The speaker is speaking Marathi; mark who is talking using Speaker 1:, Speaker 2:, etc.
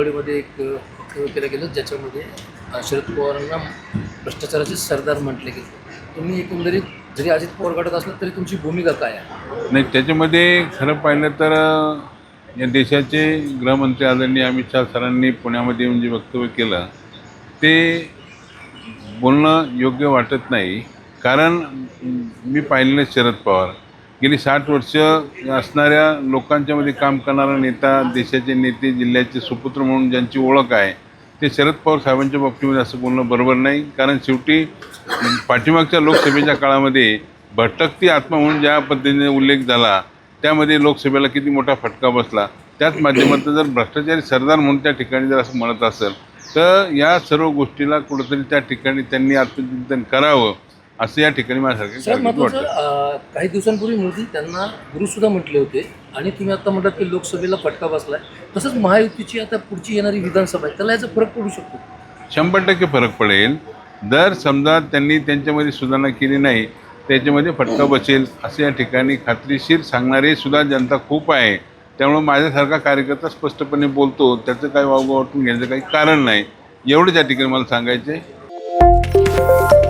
Speaker 1: मध्ये एक वक्तव्य केलं गेलं ज्याच्यामध्ये शरद पवारांना भ्रष्टाचाराचे सरदार म्हटले गेले. तुम्ही एकंदरीत जरी अजित पवार गटात असलं तरी तुमची भूमिका काय आहे?
Speaker 2: नाही, त्याच्यामध्ये खरं पाहिलं तर या देशाचे गृहमंत्री आदरणीय अमित शहा सरांनी पुण्यामध्ये येऊन जे वक्तव्य केलं ते बोलणं योग्य वाटत नाही. कारण मी पाहिलेलं शरद पवार गेली 60 वर्ष असणाऱ्या लोकांच्यामध्ये काम करणारा नेता, देशाचे नेते, जिल्ह्याचे सुपुत्र म्हणून ज्यांची ओळख आहे ते शरद पवार साहेबांच्या बाबतीमध्ये असं बोलणं बरोबर नाही. कारण शेवटी पाठीमागच्या लोकसभेच्या काळामध्ये भटकती आत्मा म्हणून ज्या पद्धतीने उल्लेख झाला त्यामध्ये लोकसभेला किती मोठा फटका बसला. त्याच माध्यमातून जर भ्रष्टाचारी सरदार म्हणून त्या ठिकाणी जर असं म्हणत असेल तर या सर्व गोष्टीला कुठंतरी त्या ठिकाणी त्यांनी आत्मचिंतन करावं असं या ठिकाणी माझ्यासारखं वाटतं.
Speaker 1: काही दिवसांपूर्वी मोदी त्यांना गुरुसुद्धा म्हटले होते आणि तुम्ही आता म्हणतात की लोकसभेला फटका बसलाय. तसंच महायुतीची आता पुढची येणारी विधानसभा आहे त्याला याचा फरक पडू शकतो.
Speaker 2: 100% फरक पडेल. जर समजा त्यांनी त्यांच्यामध्ये सुधारणा केली नाही त्याच्यामध्ये फटका बसेल असं या ठिकाणी खात्रीशीर सांगणारे सुद्धा जनता खूप आहे. त्यामुळं माझ्यासारखा कार्यकर्ता स्पष्टपणे बोलतो, त्याचं काही वावगं वाटून घेण्याचं काही कारण नाही. एवढंच या ठिकाणी मला सांगायचं आहे.